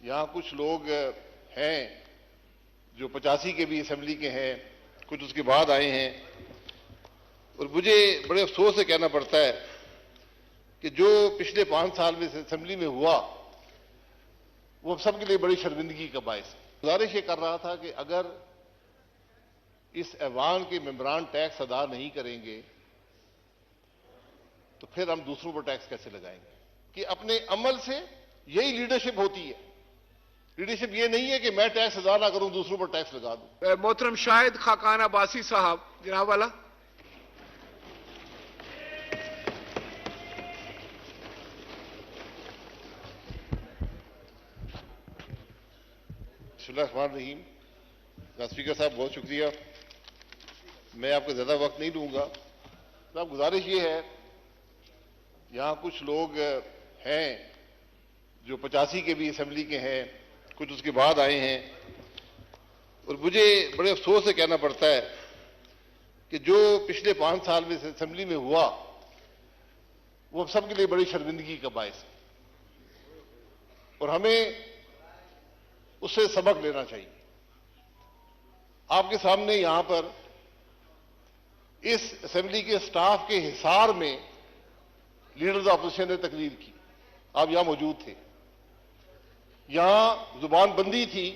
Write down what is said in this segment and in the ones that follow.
यहाँ कुछ लोग हैं जो 85 के भी असेंबली के हैं, कुछ उसके बाद आए हैं, और मुझे बड़े अफसोस से कहना पड़ता है कि जो पिछले 5 साल में असेंबली में हुआ वो सबके लिए बड़ी शर्मिंदगी का बायस है। गुजारिश ये कर रहा था कि अगर इस ऐवान के मेंबरान टैक्स अदा नहीं करेंगे तो फिर हम दूसरों पर टैक्स कैसे लगाएंगे, कि अपने अमल से यही लीडरशिप होती है। लीडरशिप ये नहीं है कि मैं टैक्स अदा ना करूं, दूसरों पर टैक्स लगा दूं। मोहतरम शाहिद खाकान अब्बासी साहब, जनाब वाला। बिस्मिल्लाहिर्रहमानिर्रहीम। स्पीकर साहब बहुत शुक्रिया, मैं आपका ज्यादा वक्त नहीं लूंगा। साहब गुजारिश ये है, यहाँ कुछ लोग हैं जो 85 के भी असेंबली के हैं, कुछ उसके बाद आए हैं, और मुझे बड़े अफसोस से कहना पड़ता है कि जो पिछले 5 साल में असेंबली में हुआ वो सबके लिए बड़ी शर्मिंदगी का बायस है, और हमें उससे सबक लेना चाहिए। आपके सामने यहां पर इस असेंबली के स्टाफ के हिसार में लीडर्स ऑपोजिशन ने तकरीर की, आप यहां मौजूद थे। यहां जुबान बंदी थी।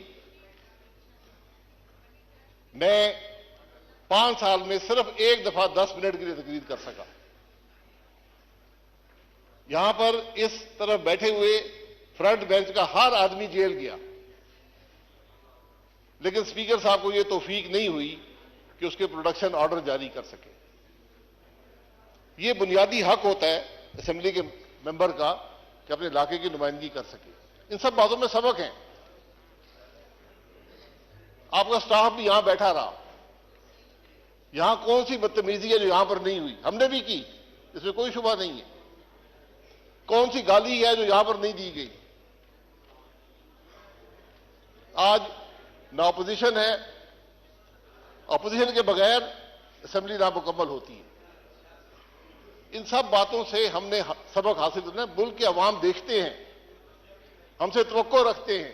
मैं 5 साल में सिर्फ एक दफा 10 मिनट के लिए तकरीर कर सका। यहां पर इस तरफ बैठे हुए फ्रंट बेंच का हर आदमी जेल गया, लेकिन स्पीकर साहब को यह तौफीक नहीं हुई कि उसके प्रोडक्शन ऑर्डर जारी कर सके। यह बुनियादी हक होता है असेंबली के मेंबर का कि अपने इलाके की नुमाइंदगी कर सके। इन सब बातों में सबक है। आपका स्टाफ भी यहां बैठा रहा। यहां कौन सी बदतमीजी है जो यहां पर नहीं हुई? हमने भी की, इसमें कोई शुबा नहीं है। कौन सी गाली है जो यहां पर नहीं दी गई? आज ना अपोजिशन है, अपोजिशन के बगैर असेंबली नामुकम्मल होती है। इन सब बातों से हमने सबक हासिल करना है। मुल्क के अवाम देखते हैं, हमसे तवक्को रखते हैं।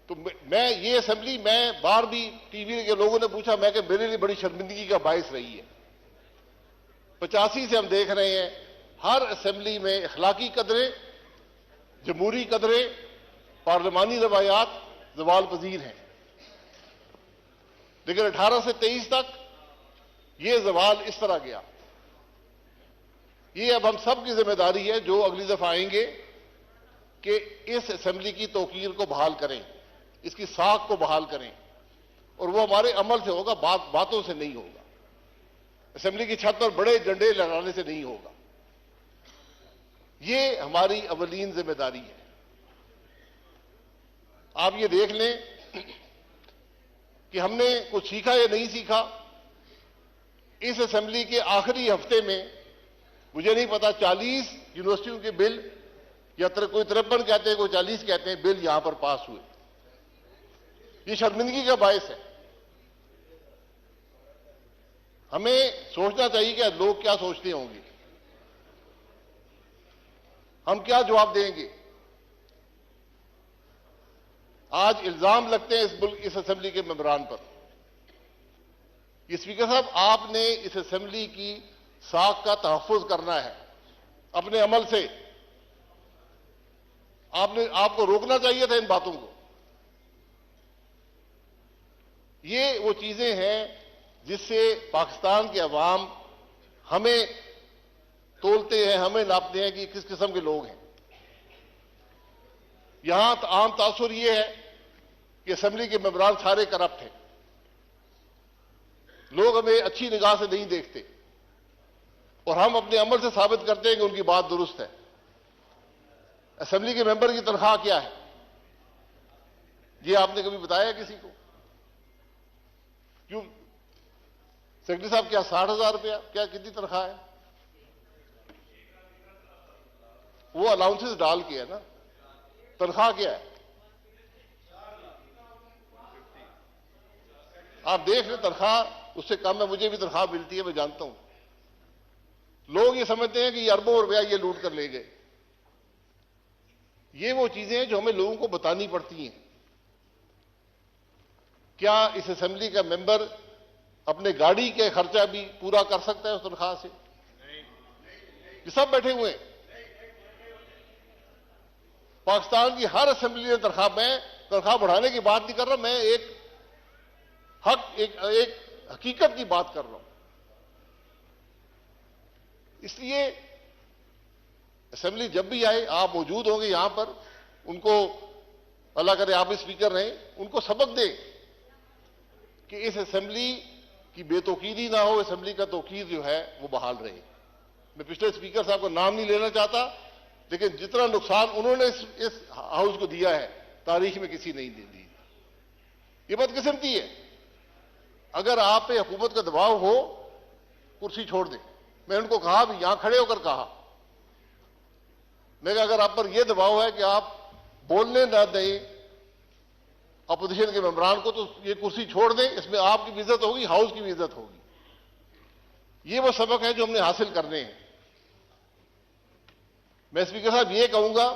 तो मैं ये असेंबली, मैं बार भी टीवी के लोगों ने पूछा, मैं कि मेरे लिए बड़ी शर्मिंदगी का बायस रही है। 85 से हम देख रहे हैं हर असेंबली में अखलाकी कदरें, जमहूरी कदरें, पार्लिमानी रवायात जवाल पजीर हैं, लेकिन 18 से 23 तक यह जवाल इस तरह गया। ये अब हम सब की जिम्मेदारी है जो अगली दफा आएंगे कि इस असेंबली की तौकीर को बहाल करें, इसकी साख को बहाल करें, और वो हमारे अमल से होगा, बातों से नहीं होगा। असेंबली की छत पर बड़े झंडे लहराने से नहीं होगा। ये हमारी अवलीन जिम्मेदारी है। आप ये देख लें कि हमने कुछ सीखा या नहीं सीखा। इस असेंबली के आखिरी हफ्ते में मुझे नहीं पता 40 यूनिवर्सिटियों के बिल, या कोई 53 कहते हैं, कोई 40 कहते हैं, बिल यहां पर पास हुए। ये शर्मिंदगी का बायस है। हमें सोचना चाहिए कि लोग क्या सोचते होंगे, हम क्या जवाब देंगे। आज इल्जाम लगते हैं इस असेंबली के मेंबरान पर। ये स्पीकर साहब, आपने इस असेंबली की साख का तहफ्फुज करना है अपने अमल से। आपको रोकना चाहिए था इन बातों को। ये वो चीजें हैं जिससे पाकिस्तान के अवाम हमें तोलते हैं, हमें नापते हैं कि किस किस्म के लोग हैं। यहां आम तासुर ये है कि असेंबली के मेंबरान सारे करप्ट हैं। लोग हमें अच्छी निगाह से नहीं देखते, और हम अपने अमल से साबित करते हैं कि उनकी बात दुरुस्त है। असेंबली के मेंबर की तनख्वाह क्या है, ये आपने कभी बताया किसी को? क्यों सेक्रेटरी साहब, क्या 60,000 रुपया, क्या कितनी तनख्वाह है? वो अलाउंसेस डाल के है ना, तनख्वाह क्या है? आप देख लें, तनख्वाह उससे कम है। मुझे भी तनख्वाह मिलती है, मैं जानता हूं। लोग ये समझते हैं कि ये अरबों रुपया ये लूट कर ले गए। ये वो चीजें हैं जो हमें लोगों को बतानी पड़ती हैं। क्या इस असेंबली का मेंबर अपने गाड़ी के खर्चा भी पूरा कर सकता है उस तनख्वाह से? ये सब बैठे हुए हैं। पाकिस्तान की हर असेंबली में तनख्वाह, मैं तनख्वाह बढ़ाने की बात नहीं कर रहा, मैं एक हकीकत की बात कर रहा हूं। इसलिए असेंबली जब भी आए, आप मौजूद होंगे यहां पर, उनको अल्लाह करे आप भी स्पीकर रहें, उनको सबक दें कि इस असेंबली की बेतौकीदी ना हो, असेंबली का तौकीर जो है वो बहाल रहे। मैं पिछले स्पीकर साहब का नाम नहीं लेना चाहता, लेकिन जितना नुकसान उन्होंने इस हाउस को दिया है, तारीख में किसी नहीं दे दी। ये बदकिस्मती है। अगर आप पे हुकूमत का दबाव हो, कुर्सी छोड़ दें। मैं उनको कहा भी, यहां खड़े होकर कहा, मैं अगर आप पर यह दबाव है कि आप बोलने ना दें अपोजिशन के मेंबरान को, तो ये कुर्सी छोड़ दें। इसमें आपकी भी इज्जत होगी, हाउस की भी इज्जत होगी। ये वो सबक है जो हमने हासिल करने हैं। मैं स्पीकर साहब ये कहूंगा,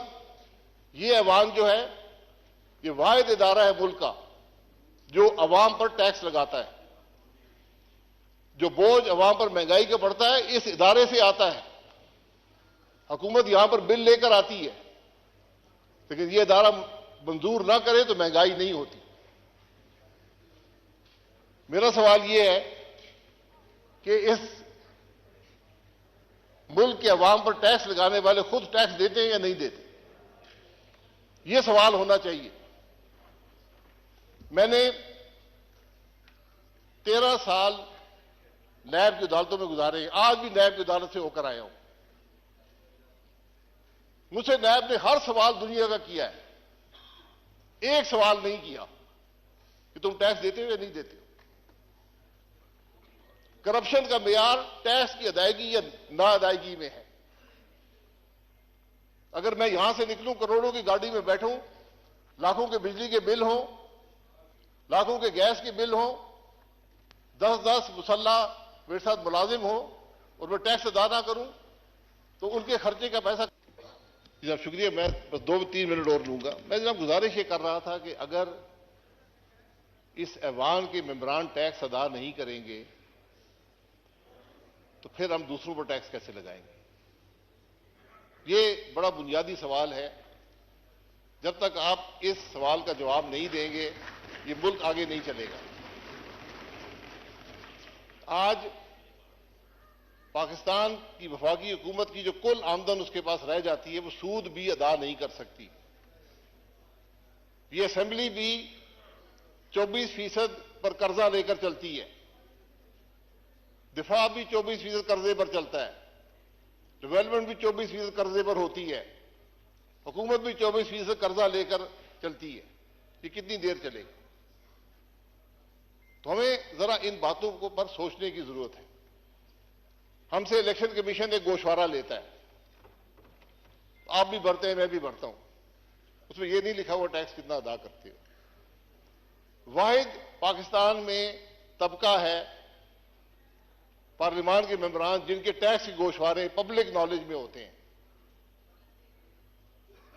ये ऐवान जो है, ये वाहिद इदारा है मुल्क का जो अवाम पर टैक्स लगाता है। जो बोझ अवाम पर महंगाई का पड़ता है, इस इदारे से आता है। हुकूमत यहां पर बिल लेकर आती है, लेकिन यह इदारा मंजूर ना करे तो महंगाई नहीं होती। मेरा सवाल यह है कि इस मुल्क के अवाम पर टैक्स लगाने वाले खुद टैक्स देते हैं या नहीं देते? यह सवाल होना चाहिए। मैंने 13 साल नैब की अदालतों में गुजारे हैं, आज भी नैब की अदालत से होकर आया हूं। मुझसे नैब ने हर सवाल दुनिया का किया है, एक सवाल नहीं किया कि तुम टैक्स देते हो या नहीं देते हो। करप्शन का मेयार टैक्स की अदायगी या ना अदायगी में है। अगर मैं यहां से निकलूं, करोड़ों की गाड़ी में बैठूं, लाखों के बिजली के बिल हों, लाखों के गैस के बिल हों, 10-10 मुसल्ला मेरे साथ मुलाजिम हो और मैं टैक्स अदा ना करूं, तो उनके खर्चे का पैसा। जनाब शुक्रिया, मैं बस 2-3 मिनट और लूंगा। मैं जनाब गुजारिश ये कर रहा था कि अगर इस ऐवान के मेंबरान टैक्स अदा नहीं करेंगे तो फिर हम दूसरों पर टैक्स कैसे लगाएंगे? ये बड़ा बुनियादी सवाल है। जब तक आप इस सवाल का जवाब नहीं देंगे, ये मुल्क आगे नहीं चलेगा। आज पाकिस्तान की वफाकी हुकूमत की जो कुल आमदन उसके पास रह जाती है, वो सूद भी अदा नहीं कर सकती। ये असेंबली भी 24% पर कर्जा लेकर चलती है, दिफा भी 24% कर्जे पर चलता है, डेवलपमेंट भी 24% कर्जे पर होती है, हुकूमत भी 24% कर्जा लेकर चलती है। ये कितनी देर चलेगी? तो हमें जरा इन बातों को पर सोचने की जरूरत है। हमसे इलेक्शन कमीशन एक गोशवारा लेता है, आप भी भरते हैं, मैं भी भरता हूं, उसमें यह नहीं लिखा हुआ टैक्स कितना अदा करते हो। वाहिद पाकिस्तान में तबका है पार्लियामान के मेंबरान जिनके टैक्स के गोशवारे पब्लिक नॉलेज में होते हैं।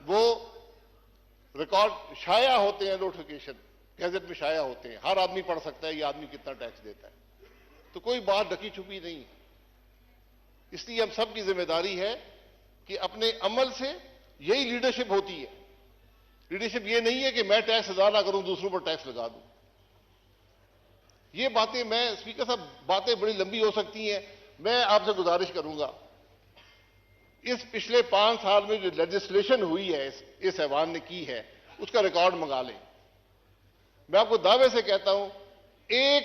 वो रिकॉर्ड शाया होते हैं, नोटिफिकेशन गैजेट में शाया होते हैं, हर आदमी पढ़ सकता है ये आदमी कितना टैक्स देता है। तो कोई बात ढकी छुपी नहीं है। इसलिए हम सब की जिम्मेदारी है कि अपने अमल से, यही लीडरशिप होती है। लीडरशिप ये नहीं है कि मैं टैक्स अदा ना करूं, दूसरों पर टैक्स लगा दूं। ये बातें, मैं स्पीकर साहब, बातें बड़ी लंबी हो सकती हैं। मैं आपसे गुजारिश करूंगा, इस पिछले 5 साल में जो लेजिस्लेशन हुई है इस ऐवान ने की है, उसका रिकॉर्ड मंगा लें। मैं आपको दावे से कहता हूं, एक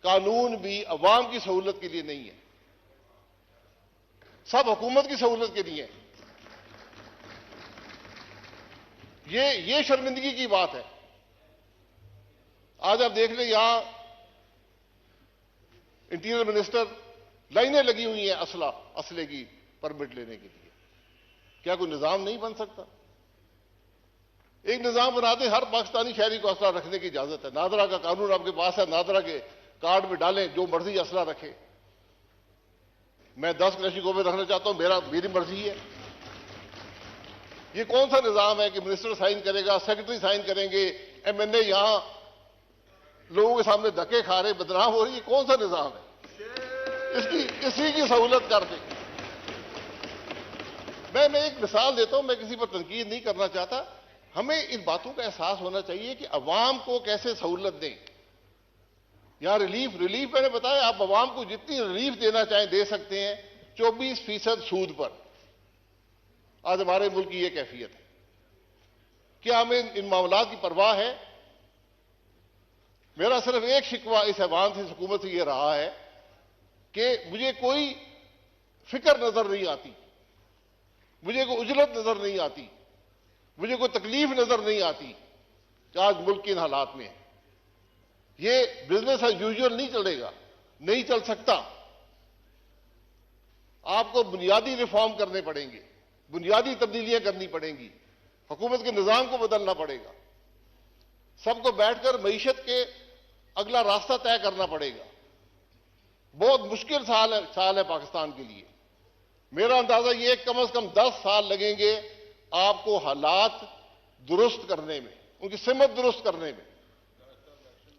कानून भी अवाम की सहूलत के लिए नहीं है, सब हुकूमत की सहूलत के लिए है। ये शर्मिंदगी की बात है। आज आप देख लें, यहां इंटीरियर मिनिस्टर, लाइनें लगी हुई हैं असले की परमिट लेने के लिए। क्या कोई निजाम नहीं बन सकता? एक निजाम बना दे, हर पाकिस्तानी शहरी को असला रखने की इजाजत है। नादरा का कानून आपके पास है, नादरा के कार्ड में डालें, जो मर्जी असला रखे। मैं 10 क्लैशिकों में रखना चाहता हूं, मेरी मर्जी है। ये कौन सा निजाम है कि मिनिस्टर साइन करेगा, सेक्रेटरी साइन करेंगे, एमएनए यहां लोगों के सामने धक्के खा रहे, बदनाम हो रही, ये कौन सा निजाम है? इसी की सहूलत कर दें। मैं एक मिसाल देता हूं, मैं किसी पर तनकीद नहीं करना चाहता। हमें इन बातों का एहसास होना चाहिए कि अवाम को कैसे सहूलत दें। यहां रिलीफ मैंने बताया, आप अवाम को जितनी रिलीफ देना चाहें दे सकते हैं। 24% सूद पर आज हमारे मुल्क की यह कैफियत है। क्या हमें इन मामलात की परवाह है? मेरा सिर्फ एक शिकवा इस ऐवान से, हुकूमत से यह रहा है कि मुझे कोई फिक्र नजर नहीं आती, मुझे कोई उजलत नजर नहीं आती, मुझे कोई तकलीफ नजर नहीं आती कि आज मुल्क के इन हालात में है। ये बिजनेस एज यूजुअल नहीं चलेगा, नहीं चल सकता। आपको बुनियादी रिफॉर्म करने पड़ेंगे, बुनियादी तब्दीलियां करनी पड़ेंगी, हुकूमत के निजाम को बदलना पड़ेगा, सबको बैठकर मईशत के अगला रास्ता तय करना पड़ेगा। बहुत मुश्किल साल है पाकिस्तान के लिए। मेरा अंदाजा ये कम से कम 10 साल लगेंगे आपको हालात दुरुस्त करने में, उनकी सिमत दुरुस्त करने में।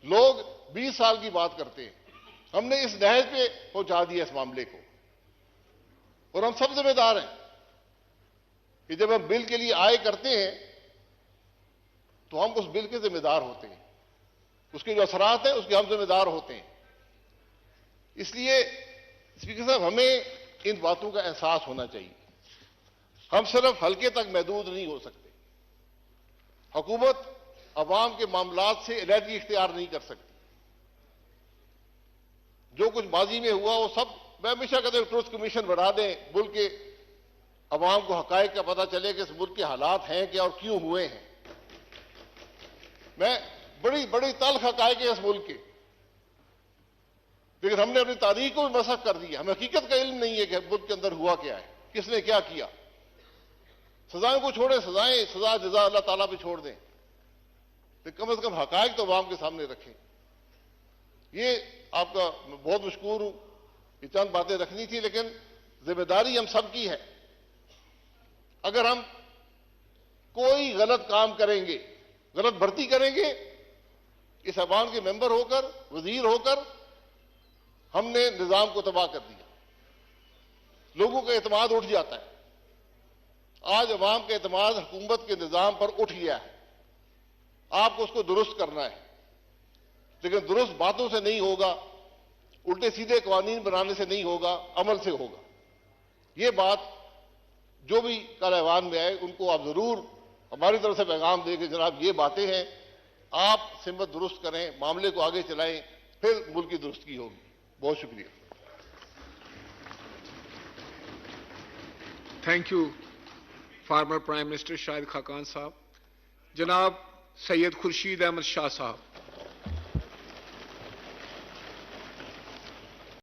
लोग 20 साल की बात करते हैं, हमने इस नहज पे पहुंचा दिया इस मामले को, और हम सब जिम्मेदार हैं कि जब हम बिल के लिए आय करते हैं तो हम उस बिल के जिम्मेदार होते हैं, उसके जो असरात हैं उसके हम जिम्मेदार होते हैं। इसलिए स्पीकर साहब, हमें इन बातों का एहसास होना चाहिए। हम सिर्फ हल्के तक महदूद नहीं हो सकते। हुकूमत अवाम के मामलात से अलहदगी इख्तियार नहीं कर सकती। जो कुछ माजी में हुआ वो सब, मैं हमेशा कहता हूं ट्रुथ कमीशन बढ़ा दें, मुल्क के अवाम को हकायक का पता चले कि इस मुल्क के हालात हैं क्या और क्यों हुए हैं। मैं बड़ी बड़ी तल्ख हकायक है इस मुल्क के, लेकिन हमने अपनी तारीख को भी मसख कर दिया। हमें हकीकत का इल्म नहीं है कि मुल्क के अंदर हुआ क्या है, किसने क्या किया। सजाएं को छोड़ें, सजा जजा अल्लाह ताला पे छोड़ दें, तो कम से कम हकायक तो अवाम के सामने रखें। ये आपका बहुत मशकूर हूं, ये चंद बातें रखनी थी, लेकिन जिम्मेदारी हम सबकी है। अगर हम कोई गलत काम करेंगे, गलत भर्ती करेंगे, इस अवाम के मेंबर होकर, वजीर होकर हमने निजाम को तबाह कर दिया। लोगों का एतमाद उठ जाता है। आज अवाम का एतमाद हुकूमत के निजाम पर उठ गया है। आपको उसको दुरुस्त करना है, लेकिन दुरुस्त बातों से नहीं होगा, उल्टे सीधे कानून बनाने से नहीं होगा, अमल से होगा। ये बात जो भी कल ऐवान में आए उनको आप जरूर हमारी तरफ से पैगाम दें कि जनाब ये बातें हैं, आप सिमत दुरुस्त करें, मामले को आगे चलाएं, फिर मुल्क की दुरुस्ती होगी। बहुत शुक्रिया। Thank you former prime minister Shahid Khaqan साहब। जनाब सैयद खुर्शीद अहमद शाह साहब।